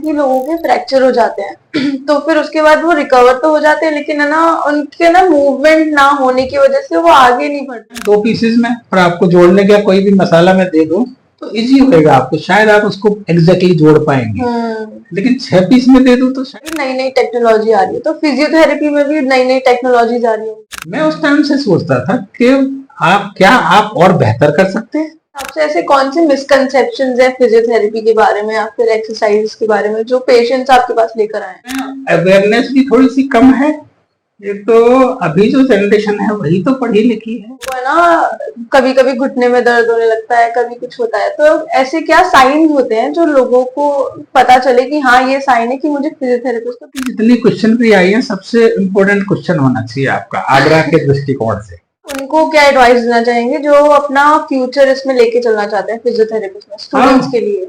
कि लोगों के फ्रैक्चर हो जाते हैं तो फिर उसके बाद वो रिकवर तो हो जाते हैं, लेकिन है ना, उनके ना मूवमेंट ना होने की वजह से वो आगे नहीं बढ़ पाते। दो पीसेस में और आपको जोड़ने का कोई भी मसाला मैं दे दूं तो इजी होएगा आपको, शायद आप उसको एग्जैक्टली जोड़ पाएंगे। लेकिन 6 पीस में दे दूं तो शायद नई नई टेक्नोलॉजी आ रही है, तो फिजियोथेरेपी में भी नई नई टेक्नोलॉजीज आ रही होंगी। मैं उस टाइम से सोचता था कि आप और बेहतर कर सकते हैं। आपसे ऐसे कौन से मिसकंसेप्शंस है फिजियोथेरेपी के बारे में या फिर एक्सरसाइज के बारे में जो पेशेंट्स आपके पास लेकर आए हैं? अवेयरनेस भी थोड़ी सी कम है। एक तो अभी जो जनरेशन है वही तो पढ़ी लिखी है। वो है ना, कभी कभी घुटने में दर्द होने लगता है, कभी कुछ होता है, तो ऐसे क्या साइंस होते हैं जो लोगों को पता चले कि हाँ ये साइन है कि मुझे फिजियोथेरेपिस्ट को। जितनी क्वेश्चन भी आई है सबसे इम्पोर्टेंट क्वेश्चन होना चाहिए आपका आगरा के दृष्टिकोण से। उनको क्या एडवाइस देना चाहेंगे जो अपना फ्यूचर इसमें लेके चलना चाहते हैं फिजियोथेरेपिस्ट में, स्टूडेंट्स के लिए?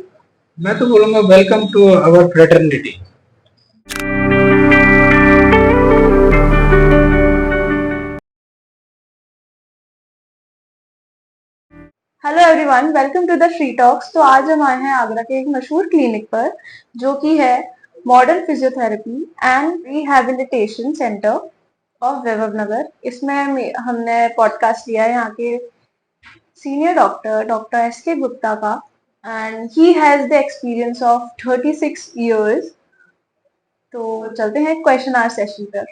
मैं तो बोलूंगा welcome to our fraternity. Hello everyone, welcome to the Shri talks. तो आज हम आए हैं आगरा के एक मशहूर क्लिनिक पर, जो कि है modern physiotherapy and rehabilitation centre of Vaibhav Nagar. इसमें हमने पॉडकास्ट लिया है यहाँ के सीनियर डॉक्टर एस के गुप्ता का, and he has the experience of 36 years. तो चलते हैं क्वेश्चन आवर सेशन पर।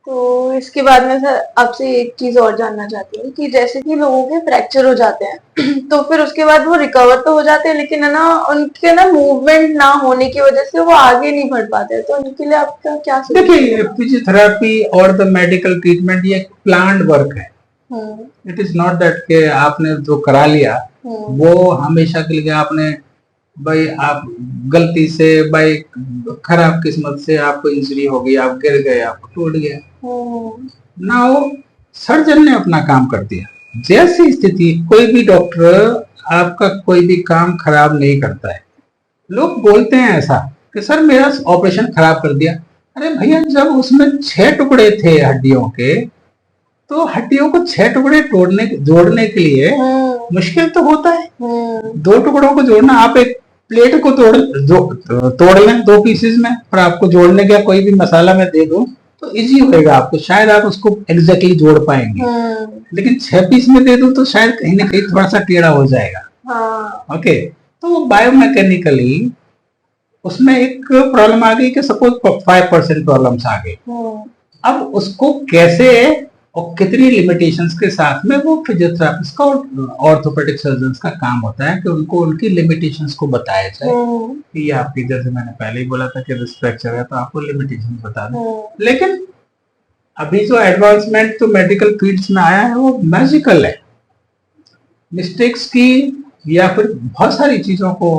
तो इसके बाद में सर आपसे एक चीज और जानना चाहती हूँ कि जैसे कि लोगों के फ्रैक्चर हो जाते हैं तो फिर उसके बाद वो रिकवर तो हो जाते हैं, लेकिन है ना, उनके ना मूवमेंट ना होने की वजह से वो आगे नहीं बढ़ पाते, तो उनके लिए आपका क्या देखिए, फिजियोथेरेपी और द मेडिकल ट्रीटमेंट ये एक प्लान्ड वर्क है। इट इज नॉट दैट कि आपने जो करा लिया वो हमेशा के लिए आपने भाई आप गलती से भाई खराब किस्मत से आपको इंजरी हो गई, आप गिर गए, आपको टूट गया ना, वो सर्जन ने अपना काम कर दिया। जैसी स्थिति, कोई भी डॉक्टर आपका कोई भी काम खराब नहीं करता है। लोग बोलते हैं ऐसा कि सर मेरा ऑपरेशन खराब कर दिया। अरे भैया, जब उसमें 6 टुकड़े थे हड्डियों के, तो हड्डियों को 6 टुकड़े जोड़ने के लिए मुश्किल तो होता है। 2 टुकड़ों को जोड़ना, आप एक प्लेट को तोड़ लें 2 पीसेस में और आपको जोड़ने का कोई भी मसाला मैं दे दूं तो इजी होएगा आपको, शायद आप उसको एग्जैक्टली जोड़ पाएंगे। लेकिन 6 पीस में दे दूं तो शायद कहीं ना कहीं थोड़ा सा टेढ़ा हो जाएगा। ओके, तो बायोमैकेनिकली उसमें एक प्रॉब्लम आ गई कि सपोज 5% प्रॉब्लम्स आ गई। अब उसको कैसे और कितनी लिमिटेशंस के साथ में, वो फिजियोथेरेपिस्ट का और ऑर्थोपेडिक सर्जन्स का काम होता है कि उनको उनकी लिमिटेशंस को बताया जाए कि ये आपकी, जैसे मैंने पहले ही बोला था कि रिस्क फ्रैक्चर है तो आपको लिमिटेशंस बता दें। लेकिन अभी जो एडवांसमेंट तो मेडिकल फील्ड्स में आया है वो मैजिकल है। मिस्टेक्स की या फिर बहुत सारी चीजों को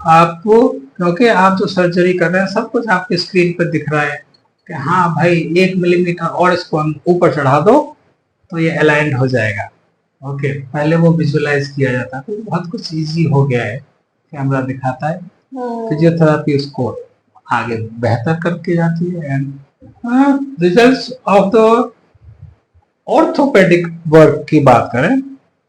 आपको, क्योंकि आप जो सर्जरी कर रहे हैं सब कुछ आपके स्क्रीन पर दिख रहा है कि हाँ भाई 1 मिलीमीटर और इसको हम ऊपर चढ़ा दो तो ये अलाइंड हो जाएगा। ओके, पहले वो विजुअलाइज किया जाता है, तो बहुत कुछ इजी हो गया है, कैमरा दिखाता है, फिजियोथेरेपी उसको आगे बेहतर करके जाती है। And results of the orthopaedic work की बात करें,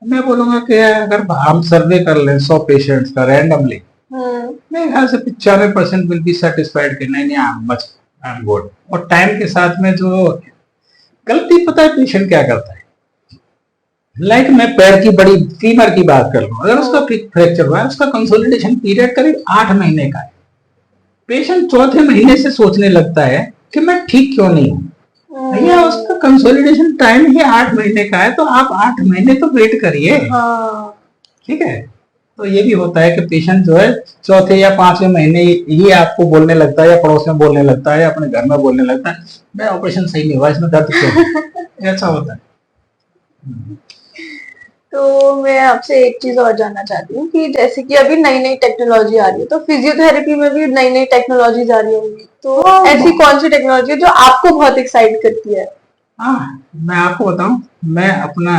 मैं बोलूंगा कि अगर हम सर्वे कर लें 100 पेशेंट्स का रैंडमली, मेरे ख्याल से 95% विल बी सेटिस्फाइड कि नहीं आई एम गुड। और टाइम के साथ में जो गलती, पता है पेशेंट क्या करता है, लाइक मैं पैर की बड़ी फीमर की बात कर लूं, अगर उसका फ्रैक्चर हुआ है, उसका कंसोलिडेशन पीरियड करीब 8 महीने का है। पेशेंट चौथे महीने से सोचने लगता है कि मैं ठीक क्यों नहीं हूं। भैया, उसका कंसोलिडेशन टाइम ही 8 महीने का है, तो आप 8 महीने तो वेट करिए। ठीक है, तो ये भी होता है कि पेशेंट जो है चौथे या 5वें महीने ये आपको बोलने लगता है, या पड़ोस में बोलने लगता है, या अपने घर में बोलने लगता है, मेरा ऑपरेशन सही नहीं हुआ, इसमें दर्द क्यों। ऐसा होता है। तो मैं आपसे एक चीज और जानना चाहती हूँ कि जैसे कि अभी नई नई टेक्नोलॉजी आ रही है, तो फिजियोथेरेपी में भी नई नई टेक्नोलॉजीज आ रही होंगी, तो ऐसी कौन सी टेक्नोलॉजी है जो आपको बहुत एक्साइट करती है? मैं आपको बताऊं, मैं अपना,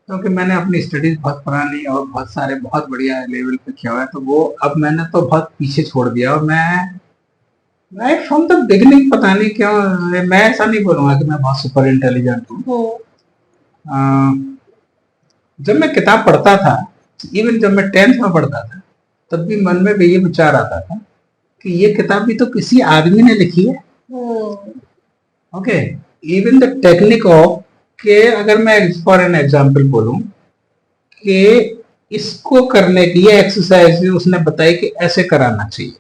क्योंकि मैंने अपनी स्टडीज बहुत पुरानी और बहुत सारे बहुत बढ़िया लेवल पे किया हुआ है, तो वो अब मैंने तो बहुत पीछे छोड़ दिया। और मैं राइट फ्रॉम द बिगिनिंग। पता नहीं क्यों मैं ऐसा नहीं बोलूंगा कि मैं बहुत सुपर इंटेलिजेंट हूँ। जब मैं किताब पढ़ता था, इवन जब मैं 10th में पढ़ता था, तब भी मन में भी ये विचार आता था कि ये किताब भी तो किसी आदमी ने लिखी है। Okay, even the technique of के, अगर मैं फॉर एन एग्जांपल बोलूं कि इसको करने की ये एक्सरसाइज उसने बताई कि ऐसे कराना चाहिए,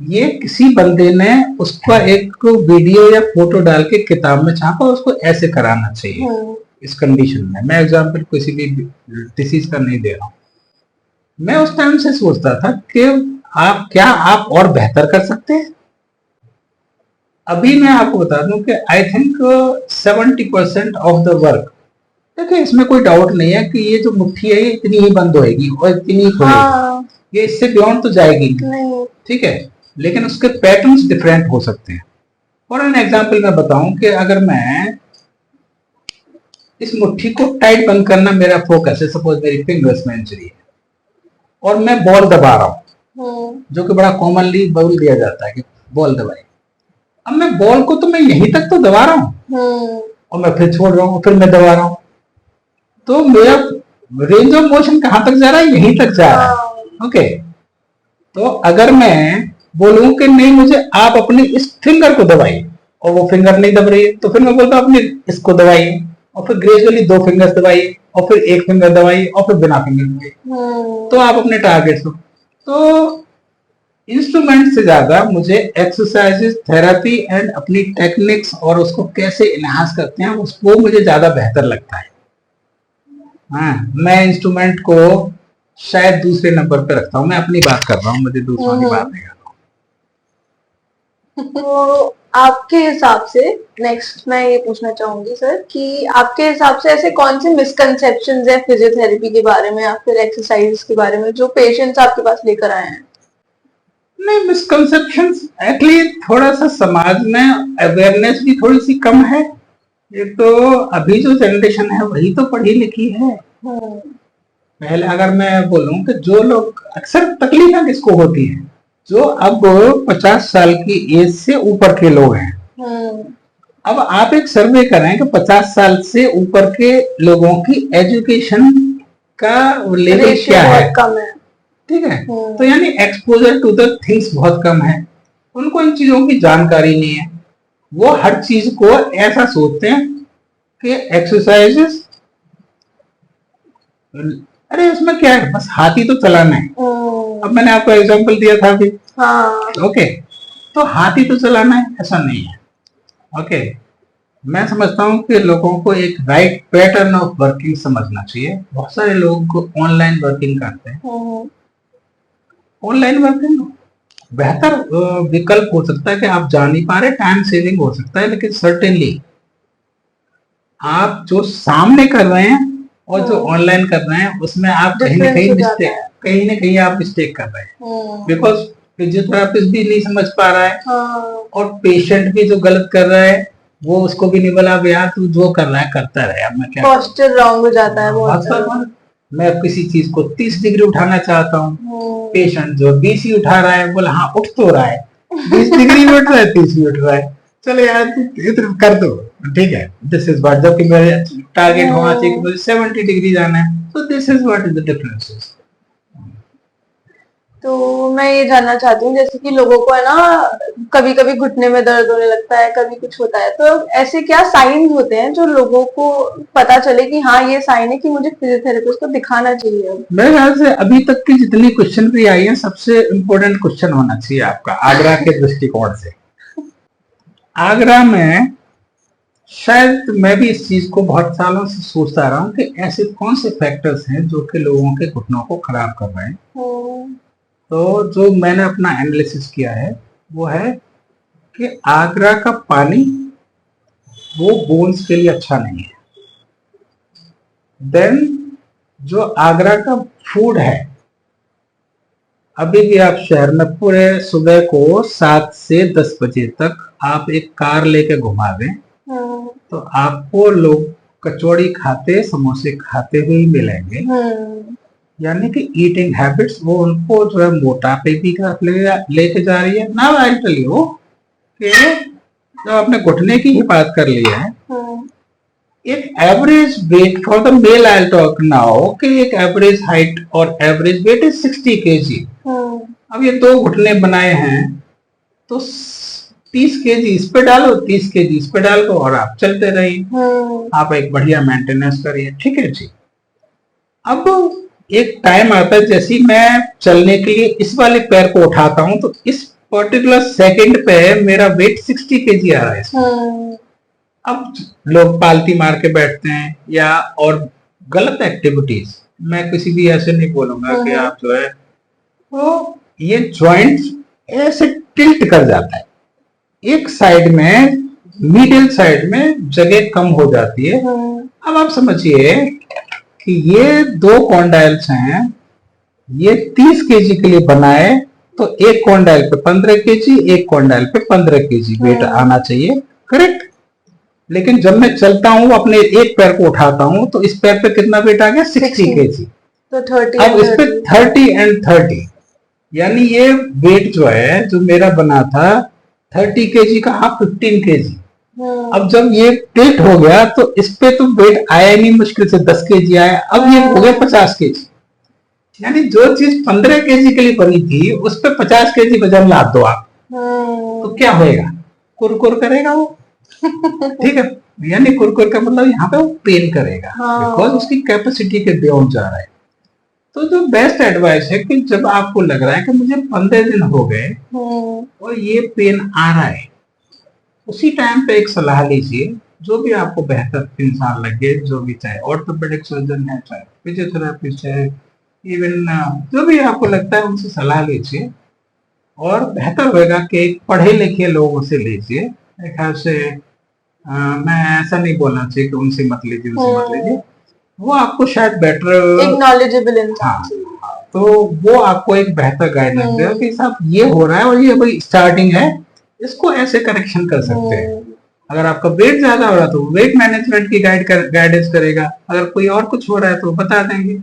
ये किसी बंदे ने उसका एक वीडियो या फोटो डाल के किताब में छापा, उसको ऐसे कराना चाहिए इस कंडीशन में। मैं एग्जांपल किसी भी डिसीज का नहीं दे रहा हूं। मैं उस टाइम से सोचता था कि आप और बेहतर कर सकते हैं। अभी मैं आपको बता दूं कि I think 70% of the work, देखिए इसमें कोई डाउट नहीं है कि ये जो मुट्ठी है ये इतनी ही बंद होएगी और इतनी ही खुलेगी, ये इससे बियॉन्ड तो जाएगी नहीं, ठीक है, लेकिन उसके पैटर्न्स डिफरेंट हो सकते हैं। फॉर एन एग्जांपल मैं बताऊं कि अगर मैं इस मुट्ठी को टाइट बंद करना मेरा फोकस है, सपोज मेरी फिंगर्स में इंजरी है और मैं बॉल दबा रहा हूँ, जो कि बड़ा कॉमनली बोल दिया जाता है कि बॉल दबाई। अब मैं बॉल को तो मैं यहीं तक तो दबा रहा हूँ और मैं फिर छोड़ रहा हूँ, फिर मैं दबा रहा हूँ, तो मेरा रेंज ऑफ मोशन कहां तक जा रहा है? यहीं तक जा रहा है। ओके, तो अगर मैं बोलूं कि नहीं मुझे आप अपनी इस फिंगर को दबाइए और वो फिंगर नहीं दब रही है, तो फिर मैं बोलता हूं अपनी इसको दबाइए और फिर ग्रेजुअली 2 फिंगर्स दबाइए और फिर 1 फिंगर दबाइए और फिर बिना फिंगर दबाइए, तो आप अपने टारगेट को। तो इंस्ट्रूमेंट से ज्यादा मुझे एक्सरसाइजेस, थेरेपी एंड अपनी टेक्निक्स और उसको कैसे एनहांस करते हैं उसको मुझे ज्यादा बेहतर लगता है। हाँ, मैं इंस्ट्रूमेंट को शायद दूसरे नंबर पे रखता हूँ। मैं अपनी बात कर रहा हूँ, मुझे दूसरों की बात नहीं कर रहा हूँ। तो आपके हिसाब से नेक्स्ट मैं ये पूछना चाहूंगी सर कि आपके हिसाब से ऐसे कौन से मिसकंसेप्शंस है फिजियोथेरेपी के बारे में या फिर एक्सरसाइज के बारे में जो पेशेंट्स आपके पास लेकर आए हैं? नहीं, मिसकंसेप्शंस एक्चुअली थोड़ा सा समाज में अवेयरनेस भी थोड़ी सी कम है। एक तो अभी जो जनरेशन है वही तो पढ़ी लिखी है। पहले अगर मैं बोलूं कि जो लोग, अक्सर तकलीफें किसको होती है, जो अब 50 साल की एज से ऊपर के लोग हैं। अब आप एक सर्वे करें कि 50 साल से ऊपर के लोगों की एजुकेशन का लेवल क्या है, कम है, ठीक है, तो यानी एक्सपोजर टू द थिंग्स बहुत कम है, उनको इन चीजों की जानकारी नहीं है। वो हर चीज को ऐसा सोचते हैं कि एक्सरसाइजेस, अरे उसमें क्या है, बस हाथी तो चलाना है। अब मैंने आपको एग्जांपल दिया था अभी। हाँ। ओके, तो हाथी तो चलाना है ऐसा नहीं है। ओके, मैं समझता हूँ कि लोगों को एक राइट पैटर्न ऑफ वर्किंग समझना चाहिए। बहुत सारे लोग ऑनलाइन वर्किंग करते हैं। ऑनलाइन वर्किंग बेहतर विकल्प हो सकता है कि आप जा नहीं पा रहे, टाइम सेविंग हो सकता है, लेकिन सर्टेनली आप जो सामने कर रहे हैं और जो ऑनलाइन कर रहे हैं उसमें आप कहीं ना कहीं आप मिस्टेक कर रहे हैं, बिकॉज फिजियोथेरापिस्ट भी नहीं समझ पा रहा है और पेशेंट भी जो गलत कर रहा है वो उसको भी नहीं बोला यार तू जो कर रहा है करता रहे, अब मैं क्या, पोस्चर रॉन्ग हो जाता है बहुत। मैं किसी चीज को 30 डिग्री उठाना चाहता हूँ, पेशेंट जो 20 ही उठा रहा है, बोला हाँ उठ तो रहा है, 20 डिग्री उठ रहा है, 30 ही उठ रहा है, चलो यार इधर कर दो, ठीक है, दिस इज व्हाट, जबकि मेरे टारगेट होना चाहिए कि मुझे 70 डिग्री जाना है, तो this is what is the differences. तो मैं ये जानना चाहती हूँ जैसे कि लोगों को है ना कभी कभी घुटने में दर्द होने लगता है, कभी कुछ होता है, तो ऐसे क्या साइंस होते हैं जो लोगों को पता चले कि हाँ ये साइन है कि मुझे फिजियोथेरेपिस्ट को दिखाना चाहिए? मेरे ख्याल से अभी तक की जितनी क्वेश्चन भी आई है सबसे इम्पोर्टेंट क्वेश्चन होना चाहिए आपका आगरा के दृष्टिकोण से। आगरा में शायद मैं भी इस चीज को बहुत सालों से सोचता रहा हूँ कि ऐसे कौन से फैक्टर्स हैं जो कि लोगों के घुटनों को खराब कर रहे हैं। तो जो मैंने अपना एनालिसिस किया है वो है कि आगरा का पानी वो बोन्स के लिए अच्छा नहीं है। देन जो आगरा का फूड है, अभी भी आप शहर में पूरे सुबह को 7 से 10 बजे तक आप एक कार लेके घुमा दें तो आपको लोग कचौड़ी खाते, समोसे खाते हुए मिलेंगे। यानी कि ईटिंग हैबिट्स वो उनको जो है मोटापे की तरफ लेके जा रही है। नाउ आई टेल यू कि जब आपने घुटने की ही बात कर ली है, एक average weight for the male I talk now कि एक एवरेज हाइट और एवरेज वेट इज 60 kg। अब ये दो घुटने बनाए हैं तो 30 kg इस पे डालो, 30 kg इस पे डालो और आप चलते रहिए। आप एक बढ़िया मेंटेनेंस करिए, ठीक है जी। अब एक टाइम आता है, जैसे मैं चलने के लिए इस वाले पैर को उठाता हूं तो इस पर्टिकुलर सेकंड पे मेरा वेट 60 kg आ रहा है। अब लोग पालती मार के बैठते हैं या और गलत एक्टिविटीज, मैं किसी भी ऐसे नहीं बोलूंगा कि आप जो है तो ये जॉइंट्स ऐसे टिल्ट कर जाता है, एक साइड में मिडिल साइड में जगह कम हो जाती है। अब आप समझिए कि ये दो कॉन्डाइल्स हैं, ये 30 kg के लिए बनाए तो एक कॉन्डाइल पे 15 kg, एक कॉन्डाइल पे 15 kg वेट आना चाहिए, करेक्ट। लेकिन जब मैं चलता हूँ अपने एक पैर को उठाता हूँ तो इस पैर पे कितना वेट आ गया, 60 kg। तो 30 अब इस पे 30 एंड 30, यानी ये वेट जो है जो मेरा बना था 30 kg का, हाँ 15 kg। अब जब ये टिल्ट हो गया तो इस पे तो वेट आया नहीं, मुश्किल से 10 kg आया, अब ये हो गया 50 kg। यानी जो चीज 15 kg के लिए बनी थी उस पे 50 kg वजन लाद दो आप, तो क्या होएगा, कुरकुर करेगा वो, ठीक है। यानी कुरकुर का मतलब यहाँ पे वो पेन करेगा, बिकॉज उसकी कैपेसिटी के बियॉन्ड जा रहा है। तो जो बेस्ट एडवाइस है कि जब आपको लग रहा है कि मुझे 15 दिन हो गए और ये पेन आ रहा है, उसी टाइम पे एक सलाह लीजिए, जो भी आपको बेहतर इंसान लगे, जो भी, चाहे ऑर्थोपेडिक सर्जन है, चाहे फिजियोथेरेपिस्ट है, इवन जो भी आपको लगता है उनसे सलाह लीजिए। और बेहतर होगा कि एक पढ़े लिखे लोगों से लीजिए। एक ख्याल से मैं ऐसा नहीं बोलना चाहिए कि उनसे मत लीजिए, उनसे मत लीजिए, वो आपको शायद बेटर, एक नॉलेजेबल इंसान, तो वो आपको एक बेहतर गाइडेंस देगा कि साहब ये हो रहा है और ये भाई स्टार्टिंग है, इसको ऐसे करेक्शन कर सकते हैं। अगर आपका वेट ज्यादा हो रहा है तो वेट मैनेजमेंट की गाइडेंस करेगा, अगर कोई और कुछ हो रहा है तो बता देंगे,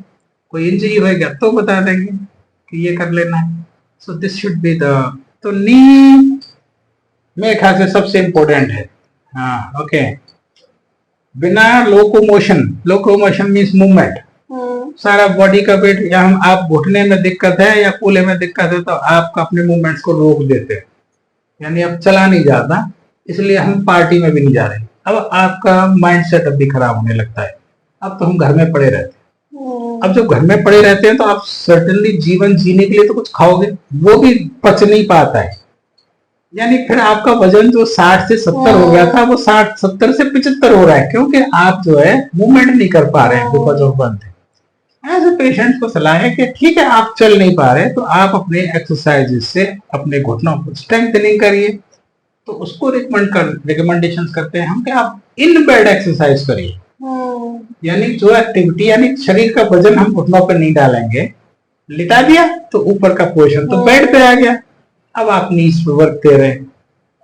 कोई इंजरी होएगा तो बता देंगे कि ये कर लेना है। So this should be the, तो नी मेरे ख्याल से सबसे इम्पोर्टेंट है। हाँ, ओके। बिना लोकोमोशन मीन्स मूवमेंट, सारा बॉडी का वेट, या हम आप घुटने में दिक्कत है या कूल्हे में दिक्कत है तो आप अपने मूवमेंट्स को रोक देते हैं, यानी अब चला नहीं जाता, इसलिए हम पार्टी में भी नहीं जा रहे। अब आपका माइंड सेटअप भी खराब होने लगता है, अब तो हम घर में पड़े रहते हैं। अब जब घर में पड़े रहते हैं तो आप सर्टेनली जीवन जीने के लिए तो कुछ खाओगे, वो भी पच नहीं पाता है, यानी फिर आपका वजन जो 60 से 70 हो गया था वो 70 से 75 हो रहा है, क्योंकि आप जो है मूवमेंट नहीं कर पा रहे हैं बिकॉज ऑफ वन थिंग। ऐसे पेशेंट्स को सलाह है कि ठीक है आप चल नहीं पा रहे तो आप अपने एक्सरसाइजेस से अपने घुटनों को स्ट्रेंथनिंग करिए, तो उसको रिकमेंडेशन करते हैं हम कि आप इन बेड एक्सरसाइज करिए, यानी जो एक्टिविटी, यानी शरीर का वजन हम घुटनों पर नहीं डालेंगे, लिटा दिया तो ऊपर का पोर्शन तो बेड पे आ गया, अब आप नीज पे वर्क दे रहे हैं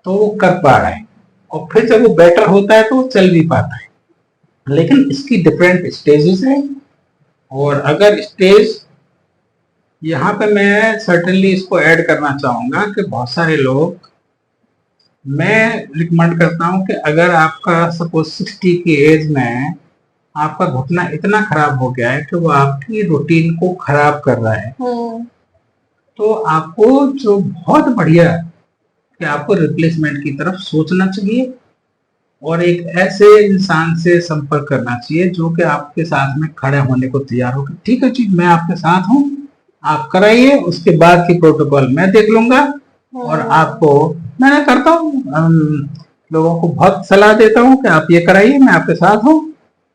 तो वो कर पा रहा है, और फिर जब वो बेटर होता है तो वो चल भी पाता है। लेकिन इसकी डिफरेंट स्टेजेस हैं, और अगर स्टेज, यहाँ पे मैं सर्टेनली इसको ऐड करना चाहूंगा कि बहुत सारे लोग, मैं रिकमेंड करता हूं कि अगर आपका सपोज 60 की एज में आपका घुटना इतना खराब हो गया है कि वो आपकी रूटीन को खराब कर रहा है, तो आपको जो बहुत बढ़िया कि आपको रिप्लेसमेंट की तरफ सोचना चाहिए और एक ऐसे इंसान से संपर्क करना चाहिए जो कि आपके साथ में खड़े होने को तैयार हो। ठीक है जी, मैं आपके साथ हूँ, आप कराइए, उसके बाद की प्रोटोकॉल मैं देख लूंगा। और आपको मैं करता हूँ, लोगों को बहुत सलाह देता हूँ कि आप ये कराइए, मैं आपके साथ हूँ,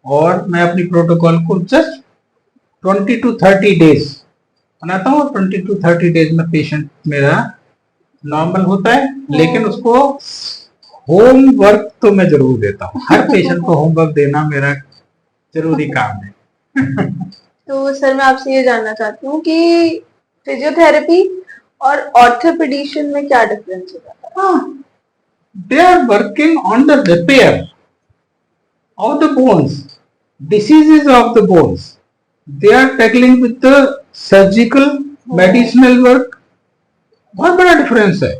और मैं अपनी प्रोटोकॉल को जस्ट 20 to 30 डेज बनाता हूँ, 20 to 30 डेज में पेशेंट मेरा नॉर्मल होता है। लेकिन उसको होमवर्क तो मैं जरूर देता हूँ, हर पेशेंट को होमवर्क देना मेरा जरूरी काम है। तो सर मैं आपसे ये जानना चाहती हूँ कि फिजियोथेरेपी और ऑर्थोपेडिशियन में क्या डिफरेंस होता है? They are working on the repair of the bones, diseases of the bones, they are tackling with the surgical medicinal work, बहुत बड़ा डिफरेंस है।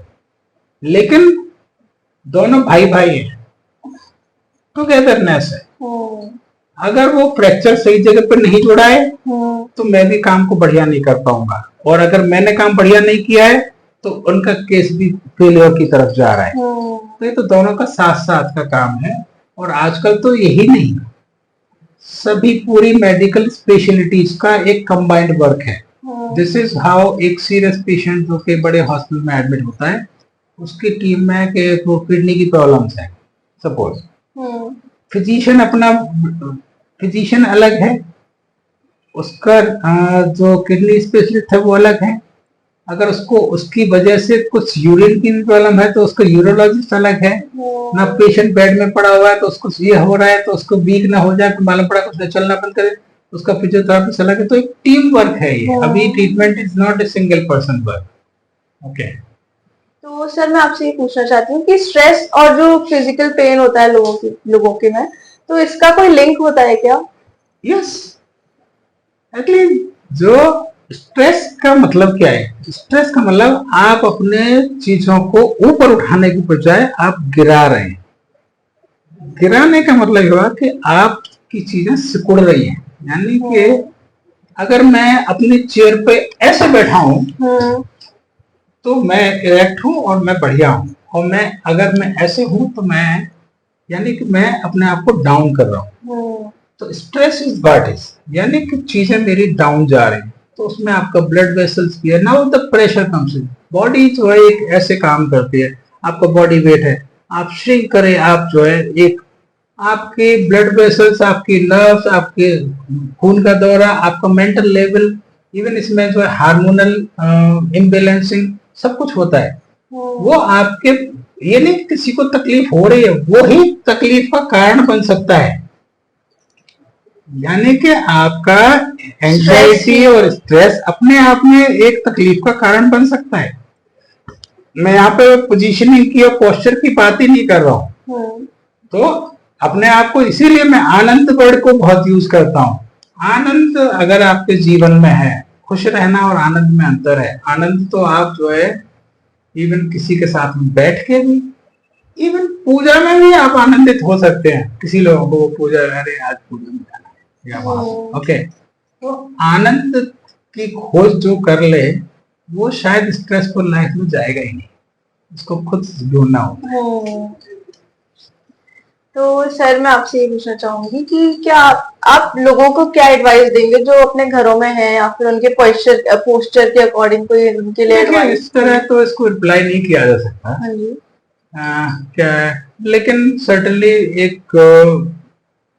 लेकिन दोनों भाई भाई हैं, टुगेदरनेस है। अगर वो फ्रैक्चर सही जगह पर नहीं जुड़ा है तो मैं भी काम को बढ़िया नहीं कर पाऊंगा, और अगर मैंने काम बढ़िया नहीं किया है तो उनका केस भी फेलियर की तरफ जा रहा है। तो ये तो दोनों का साथ साथ का काम है। और आजकल तो यही नहीं, सभी पूरी मेडिकल स्पेशलिटीज का एक कंबाइंड वर्क है। दिस इज हाउ एक सीरियस पेशेंट जो कि बड़े हॉस्पिटल में एडमिट होता है, उसकी टीम में कि वो किडनी की प्रॉब्लम्स है सपोज, फिजिशियन अपना फिजिशियन अलग है, उसका जो किडनी स्पेशलिस्ट है वो अलग है। अगर उसको उसकी वजह से कुछ यूरिन की प्रॉब्लम है तो उसका यूरोलॉजिस्ट अलग है ना। पेशेंट बेड में पड़ा हुआ है तो उसको ये हो रहा है तो उसको वीक ना हो जाए तो मालूम पड़ा कुछ चलना बंद करे, उसका फिजियोथेरेपिस्ट अलग है। तो एक टीम वर्क है ये, अभी treatment is not a single person work. Okay, तो सर मैं आपसे ये पूछना चाहती हूँ कि स्ट्रेस और जो फिजिकल पेन होता है लोगों के में, तो इसका कोई लिंक होता है क्या? यस, एक्चुअली जो स्ट्रेस का मतलब क्या है? स्ट्रेस का मतलब आप अपने चीजों को ऊपर उठाने की बजाय आप गिरा रहे हैं। गिराने का मतलब हुआ कि आपकी चीजें सिकुड़ रही हैं। यानी कि अगर मैं अपनी चेयर पे ऐसे बैठा हूं तो मैं इरेक्ट हूं और मैं बढ़िया हूं, और अगर मैं ऐसे हूं तो मैं यानी कि मैं अपने आप को डाउन कर रहा हूं। तो स्ट्रेस इज व्हाट इज, यानी कि चीजें मेरी डाउन जा रही हैं, तो उसमें आपका ब्लड वेसल्स भी है, now the pressure comes in. Body जो है एक ऐसे काम करती है, आपका बॉडी वेट है, आप श्रिंक करें, आप जो है एक आपके ब्लड वेसल्स, आपकी नर्व्स, आपके खून का दौरा, आपका मेंटल लेवल, इवन इसमें जो है हार्मोनल इम्बैलेंसिंग सब कुछ होता है। वो आपके ये नहीं किसी को तकलीफ हो रही है, वो ही तकलीफ का कारण बन सकता है। यानी कि आपका एंजाइटी और स्ट्रेस अपने आप में एक तकलीफ का कारण बन सकता है। मैं यहाँ पे पोजीशनिंग की और पोस्चर की बात ही नहीं कर रहा हूँ। तो अपने आप को, इसीलिए मैं आनंद वर्ड को बहुत यूज करता हूँ। आनंद अगर आपके जीवन में है, खुश रहना और आनंद में अंतर है। आनंद तो आप जो है इवन किसी के साथ में बैठ के भी, इवन पूजा में भी आप आनंदित हो सकते हैं। किसी लोगों को पूजा, अरे आज पूजा में जाना है या वहां, ओके, तो आनंद की खोज जो कर ले वो शायद स्ट्रेसफुल लाइफ में जाएगा ही नहीं, उसको खुद ढूंढना होगा। तो सर मैं आपसे ये पूछना चाहूंगी कि क्या आप लोगों को क्या एडवाइस देंगे जो अपने घरों में हैं, या फिर उनके पोस्चर के अकॉर्डिंग कोई उनके लिए एडवाइस? इस तरह तो इसको रिप्लाई नहीं किया जा सकता। हाँ जी। क्या है, लेकिन सर्टनली एक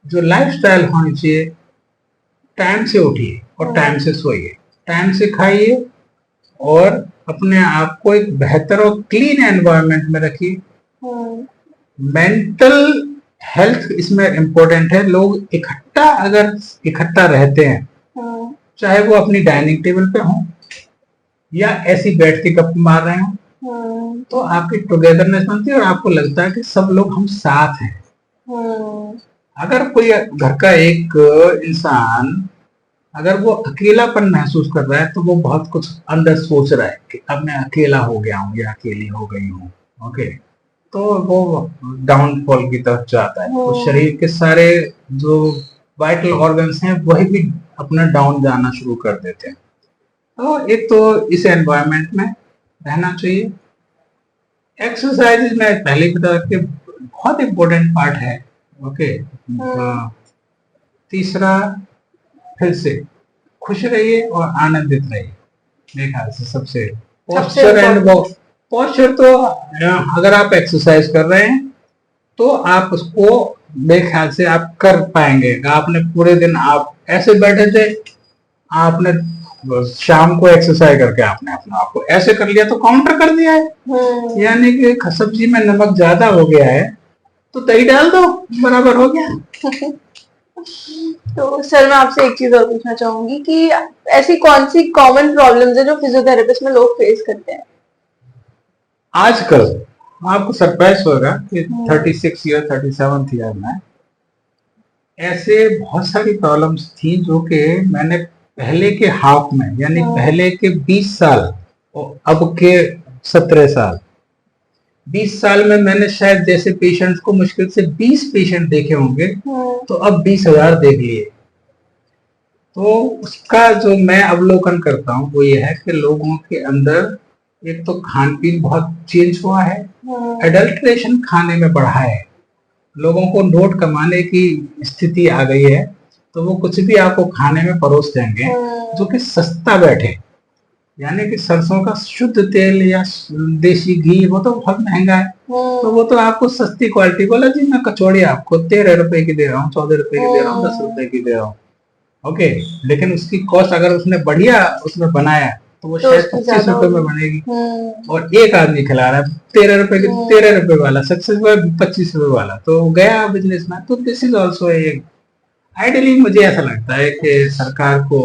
जो लाइफस्टाइल होनी चाहिए, टाइम से उठिए और टाइम से सोइए, टाइम से खाइए और अपने आप को एक बेहतर और क्लीन एनवायरनमेंट में रखिए। मेंटल हेल्थ इसमें इम्पोर्टेंट है। लोग अगर इकट्ठा रहते हैं, चाहे वो अपनी डाइनिंग टेबल पे हो या ऐसी बैठ के गप मार रहे हो, तो आपकी टुगेदरनेस बनती है और आपको लगता है कि सब लोग हम साथ हैं। अगर कोई घर का एक इंसान अगर वो अकेलापन महसूस कर रहा है तो वो बहुत कुछ अंदर सोच रहा है कि अब मैं अकेला हो गया हूँ या अकेली हो गई हूँ, ओके, तो वो डाउनफॉल की तरफ जाता है। तो शरीर के सारे जो वाइटल ऑर्गन्स हैं वही भी अपना डाउन जाना शुरू कर देते हैं। तो एक तो इस एनवायरनमेंट में रहना चाहिए। एक्सरसाइज में पहले की तरह के बहुत इंपॉर्टेंट पार्ट है, ओके। तीसरा, फिर से खुश रहिए और आनंदित रहिए। मेरे ख्याल से सबसे पोस्चर एंड वॉक। पोस्चर तो अगर आप एक्सरसाइज कर रहे हैं तो आप उसको मेरे ख्याल से आप कर पाएंगे। आपने पूरे दिन आप ऐसे बैठे थे, आपने शाम को एक्सरसाइज करके आपने अपने आप को ऐसे कर लिया तो काउंटर कर दिया है। यानी कि सब्जी में नमक ज्यादा हो गया है तो दही डाल दो, बराबर हो गया। तो सर मैं आपसे एक चीज और पूछना चाहूंगी कि ऐसी कौन सी कॉमन प्रॉब्लम्स है जो फिजियोथेरेपिस्ट में लोग फेस करते हैं आजकल? आपको सरप्राइज होगा कि 36 ईयर 37 ईयर में ऐसे बहुत सारी प्रॉब्लम्स थी जो कि मैंने पहले के हाफ में, यानी पहले के 20 साल और अब के 17 साल, 20 साल में मैंने शायद जैसे पेशेंट्स को मुश्किल से 20 पेशेंट देखे होंगे, तो अब 20,000 देख लिए। तो उसका जो मैं अवलोकन करता हूँ वो ये है कि लोगों के अंदर एक तो खान पीन बहुत चेंज हुआ है, एडल्ट्रेशन खाने में बढ़ा है, लोगों को नोट कमाने की स्थिति आ गई है, तो वो कुछ भी आपको खाने में परोस देंगे जो कि सस्ता बैठे, यानी कि सरसों का शुद्ध तेल या देसी घी वो तो बहुत महंगा है, तो वो तो आपको सस्ती क्वालिटी, बोला जी मैं कचौड़ी आपको 13 रुपए की दे रहा हूँ, 14 रुपए की दे रहा हूँ, 10 रुपए की दे रहा हूँ, ओके, लेकिन उसकी कॉस्ट अगर उसने बढ़िया उसमें बनाया तो वो शायद 25 रुपए में बनेगी, और एक आदमी खिला रहा है 13 रुपए के, 13 रुपए वाला सक्सेस हुआ 25 रुपए वाला, तो गया बिजनेस में। तो दिस इज ऑल्सो एक आइडियली मुझे ऐसा लगता है कि सरकार को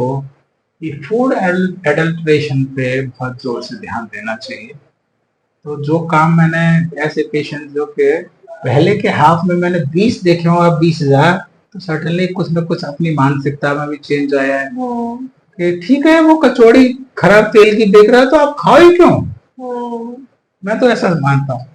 ये फूड एडल्ट्रेशन पे बहुत जोर से ध्यान देना चाहिए। तो जो काम मैंने ऐसे पेशेंट जो कि पहले के हाफ में मैंने 20 देखे हो, अब 20,000, तो सर्टेनली कुछ न कुछ अपनी मानसिकता में भी चेंज आया है कि ठीक है वो कचौड़ी खराब तेल की देख रहा है तो आप खाओ ही क्यों, मैं तो ऐसा मानता हूँ।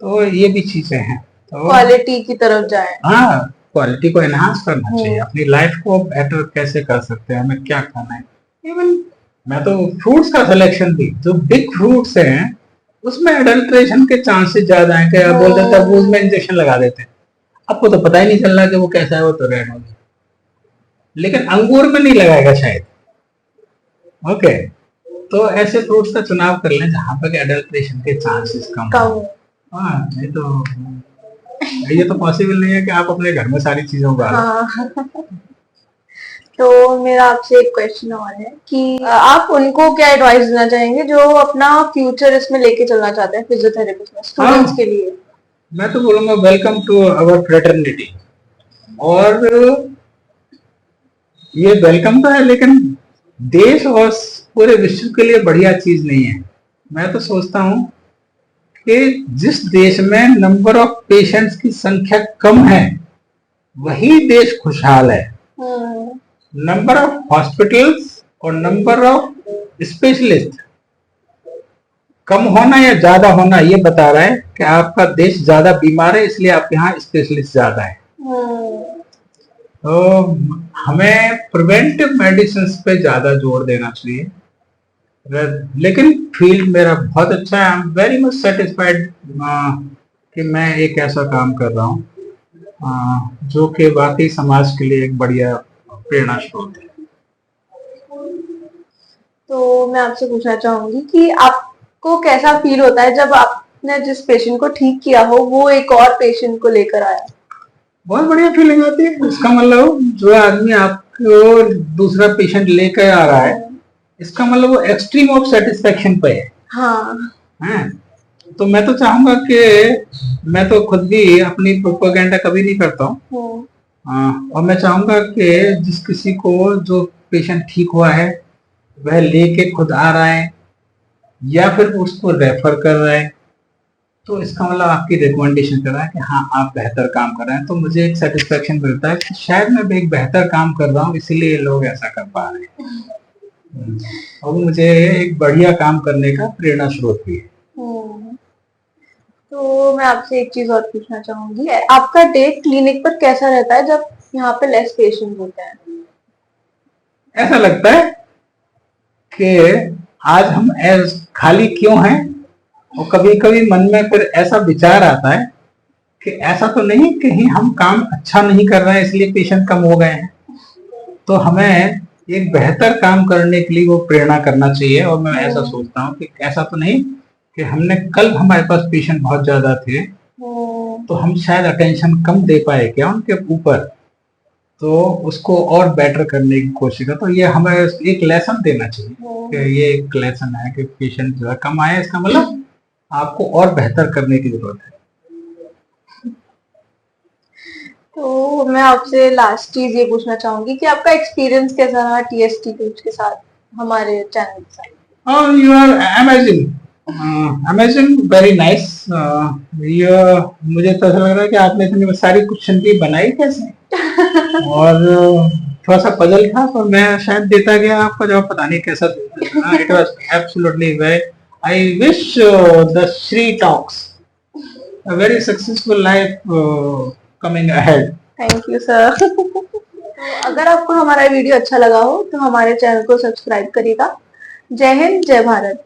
तो ये भी चीजें हैं, तो क्वालिटी की तरफ जाए, हाँ, क्वालिटी को एनहांस करना चाहिए, अपनी लाइफ को बेटर कैसे कर सकते हैं, हमें क्या खाना है। इवन मैं तो फ्रूट्स का सिलेक्शन भी, जो बिग फ्रूट्स हैं उसमें एडल्ट्रेशन के चांसेस ज्यादा हैं, कि बोल देते हैं तरबूज में इंजेक्शन लगा देते हैं, आपको तो पता ही नहीं चल रहा कि वो कैसा है, वो तो रेड होगा, लेकिन अंगूर में नहीं लगाएगा शायद, ओके। तो ऐसे फ्रूट्स का चुनाव कर लें जहां पर एडल्ट्रेशन के चांसेस कम हो। हाँ, नहीं तो ये तो पॉसिबल नहीं है कि आप अपने घर में सारी चीजें उगा लो। तो मेरा आपसे एक क्वेश्चन और है कि आप उनको क्या एडवाइस देना चाहेंगे जो अपना फ्यूचर इसमें लेके चलना चाहते हैं फिजियोथेरेपिस्ट में, स्टूडेंट्स के लिए? मैं तो बोलूंगा वेलकम टू अवर फ्रेटर्निटी, और ये वेलकम तो है लेकिन देश और पूरे विश्व के लिए बढ़िया चीज नहीं है। मैं तो सोचता हूँ कि जिस देश में नंबर ऑफ पेशेंट्स की संख्या कम है वही देश खुशहाल है। नंबर ऑफ हॉस्पिटल्स और नंबर ऑफ स्पेशलिस्ट कम होना या ज्यादा होना ये बता रहा है कि आपका देश ज्यादा बीमार है, इसलिए आपके यहाँ स्पेशलिस्ट ज्यादा है। तो हमें प्रिवेंटिव मेडिसिन पे ज्यादा जोर देना चाहिए, लेकिन फील्ड मेरा बहुत अच्छा है। I am very much satisfied कि मैं एक ऐसा काम कर रहा हूँ जो कि वाकई समाज के लिए एक बढ़िया प्रेरणा स्रोत है। तो मैं आपसे पूछना चाहूंगी कि आपको कैसा फील होता है जब आपने जिस पेशेंट को ठीक किया हो वो एक और पेशेंट को लेकर आया? बहुत बढ़िया फीलिंग आती है। इसका मतलब जो आदमी आपको दूसरा पेशेंट लेकर आ रहा है, इसका मतलब वो एक्सट्रीम ऑफ सेटिस्फेक्शन पे है। हाँ। तो मैं तो चाहूंगा कि मैं तो खुद भी अपनी प्रोपेगेंडा कभी नहीं करता हूँ, और मैं चाहूंगा कि जिस किसी को जो पेशेंट ठीक हुआ है वह लेके खुद आ रहा है या फिर उसको रेफर कर रहा है, तो इसका मतलब आपकी रिकमेंडेशन कर रहा है कि हाँ आप बेहतर काम कर रहे हैं। तो मुझे एक सेटिस्फेक्शन मिलता है कि शायद मैं एक बेहतर काम कर रहा हूँ, इसीलिए लोग ऐसा कर पा रहे हैं, और मुझे एक बढ़िया काम करने का प्रेरणा स्रोत भी है। तो मैं आपसे एक चीज और पूछना चाहूंगी, आपका डे क्लिनिक पर कैसा रहता है जब यहाँ पे लेस पेशेंट होते हैं? ऐसा लगता है कि आज हम खाली क्यों हैं, और कभी कभी मन में फिर ऐसा विचार आता है कि ऐसा तो नहीं कहीं हम काम अच्छा नहीं कर रहे हैं इसलिए पेशेंट कम हो गए हैं। तो हमें एक बेहतर काम करने के लिए वो प्रेरणा करना चाहिए, और मैं ऐसा सोचता हूँ कि ऐसा तो नहीं कि हमने कल हमारे पास पेशेंट बहुत ज्यादा थे तो हम शायद अटेंशन कम दे पाए क्या उनके ऊपर, तो उसको और बेटर करने की कोशिश कर। तो ये हमें एक लेसन देना चाहिए कि ये एक लेसन है कि पेशेंट जो है कम आए, इसका मतलब आपको और बेहतर करने की जरूरत है। तो मैं आपसे लास्ट चीज ये पूछना चाहूंगी कि आपका एक्सपीरियंस कैसा रहा टीएसटी कोच के साथ हमारे चैनल के साथ? You are amazing, very nice. मुझे तो ऐसा लग रहा है कि आपने इतनी सारी क्वेश्चन भी बनाई कैसे? और थोड़ा सा पजल था, पर मैं शायद देता गया, आपका जवाब पता नहीं कैसा देता। It was absolutely very, I wish the Shri talks a very successful life coming ahead. Thank you sir. तो अगर आपको हमारा वीडियो अच्छा लगा हो तो हमारे चैनल को सब्सक्राइब करिएगा। जय हिंद, जय भारत।